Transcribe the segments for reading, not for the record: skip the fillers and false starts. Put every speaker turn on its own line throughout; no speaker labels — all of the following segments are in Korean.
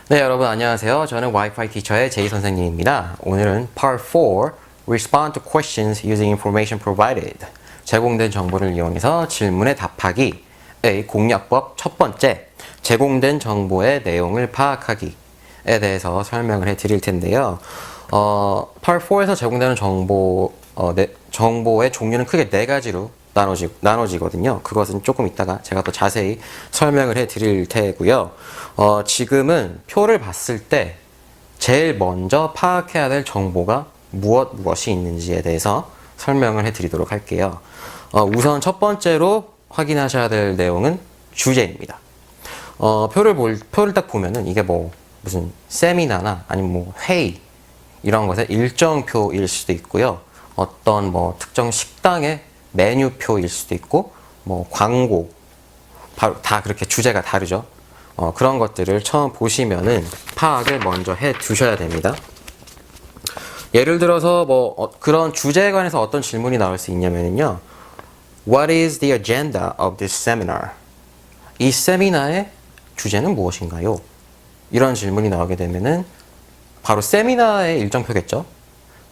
네, 여러분 안녕하세요. 저는 와이파이 티처의 제이 선생님입니다. 오늘은 Part 4 Respond to questions using information provided. 제공된 정보를 이용해서 질문에 답하기의 공략법 첫 번째, 제공된 정보의 내용을 파악하기에 대해서 설명을 해드릴 텐데요. Part 4에서 제공되는 정보의 종류는 크게 네 가지로 나눠지거든요. 그것은 조금 이따가 제가 더 자세히 설명을 해드릴 테고요. 지금은 표를 봤을 때 제일 먼저 파악해야 될 정보가 무엇이 있는지에 대해서 설명을 해드리도록 할게요. 우선 첫 번째로 확인하셔야 될 내용은 주제입니다. 표를 딱 보면은 이게 무슨 세미나나 아니면 회의 이런 것의 일정표일 수도 있고요. 어떤 특정 식당의 메뉴표일 수도 있고, 광고, 바로 다 그렇게 주제가 다르죠. 그런 것들을 처음 보시면은 파악을 먼저 해 두셔야 됩니다. 예를 들어서 그런 주제에 관해서 어떤 질문이 나올 수 있냐면요. What is the agenda of this seminar? 이 세미나의 주제는 무엇인가요? 이런 질문이 나오게 되면은 바로 세미나의 일정표겠죠.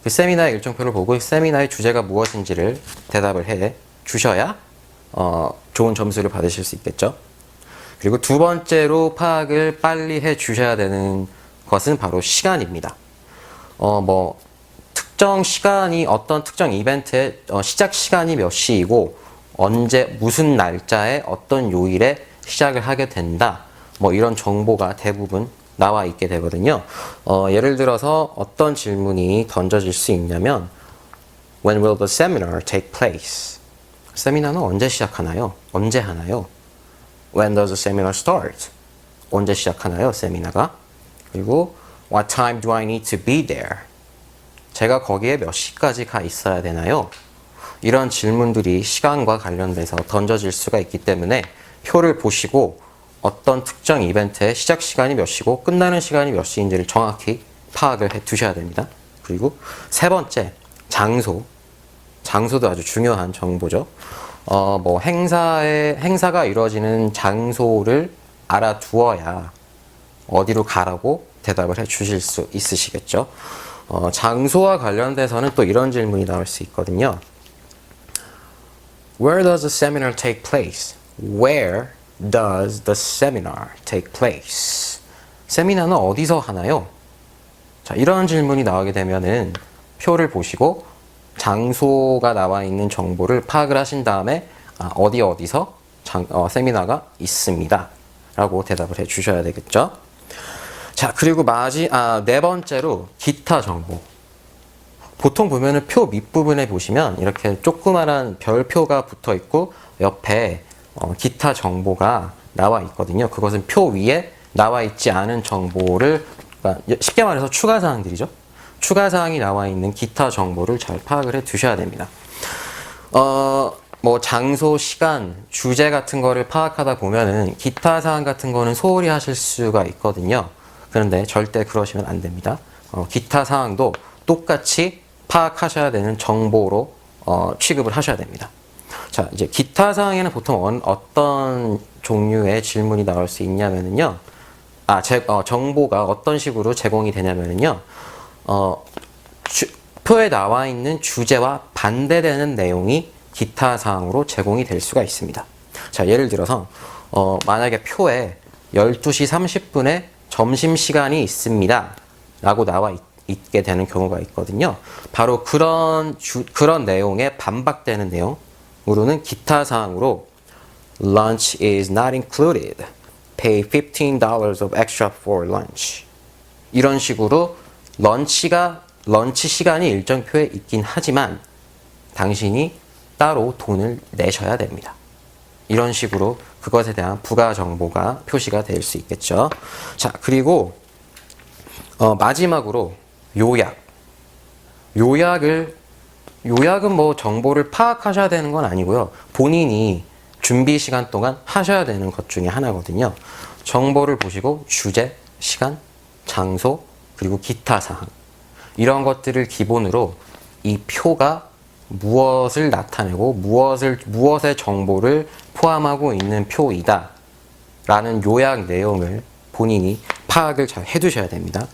그 세미나의 일정표를 보고 세미나의 주제가 무엇인지를 대답을 해 주셔야 좋은 점수를 받으실 수 있겠죠. 그리고 두 번째로 파악을 빨리 해 주셔야 되는 것은 바로 시간입니다. 특정 시간이 어떤 특정 이벤트의 시작 시간이 몇 시이고 언제 무슨 날짜에 어떤 요일에 시작을 하게 된다. 이런 정보가 대부분 나와 있게 되거든요. 예를 들어서 어떤 질문이 던져질 수 있냐면 When will the seminar take place? 세미나는 언제 시작하나요? 언제 하나요? When does the seminar start? 언제 시작하나요? 세미나가. 그리고 What time do I need to be there? 제가 거기에 몇 시까지 가 있어야 되나요? 이런 질문들이 시간과 관련돼서 던져질 수가 있기 때문에 표를 보시고 어떤 특정 이벤트의 시작 시간이 몇 시고 끝나는 시간이 몇 시인지를 정확히 파악을 해 두셔야 됩니다. 그리고 세 번째, 장소. 장소도 아주 중요한 정보죠. 행사가 이루어지는 장소를 알아두어야 어디로 가라고 대답을 해 주실 수 있으시겠죠. 장소와 관련돼서는 또 이런 질문이 나올 수 있거든요. Where does the seminar take place? Where does the seminar take place? 세미나는 어디서 하나요? 자, 이런 질문이 나오게 되면은 표를 보시고 장소가 나와 있는 정보를 파악을 하신 다음에 어디서 세미나가 있습니다. 라고 대답을 해 주셔야 되겠죠. 자, 그리고 네 번째로 기타 정보. 보통 보면은 표 밑부분에 보시면 이렇게 조그만한 별표가 붙어 있고 옆에 기타 정보가 나와 있거든요. 그것은 표 위에 나와 있지 않은 정보를, 쉽게 말해서 추가사항들이죠. 추가사항이 나와 있는 기타 정보를 잘 파악을 해 두셔야 됩니다. 장소, 시간, 주제 같은 거를 파악하다 보면은 기타 사항 같은 거는 소홀히 하실 수가 있거든요. 그런데 절대 그러시면 안 됩니다. 기타 사항도 똑같이 파악하셔야 되는 정보로 취급을 하셔야 됩니다. 자, 이제 기타 사항에는 보통 어떤 종류의 질문이 나올 수 있냐면요. 정보가 어떤 식으로 제공이 되냐면요. 표에 나와 있는 주제와 반대되는 내용이 기타 사항으로 제공이 될 수가 있습니다. 자, 예를 들어서 만약에 표에 12시 30분에 점심시간이 있습니다. 라고 나와 있게 되는 경우가 있거든요. 바로 그런 내용에 반박되는 내용으로는 기타 사항으로 Lunch is not included. Pay $15 of extra for lunch. 이런 식으로 런치 시간이 일정표에 있긴 하지만 당신이 따로 돈을 내셔야 됩니다. 이런 식으로 그것에 대한 부가 정보가 표시가 될 수 있겠죠. 자, 그리고 마지막으로 요약은 정보를 파악하셔야 되는 건 아니고요. 본인이 준비 시간 동안 하셔야 되는 것 중에 하나거든요. 정보를 보시고 주제, 시간, 장소, 그리고 기타 사항. 이런 것들을 기본으로 이 표가 무엇을 나타내고 무엇의 정보를 포함하고 있는 표이다 라는 요약 내용을 본인이 파악을 잘 해두셔야 됩니다.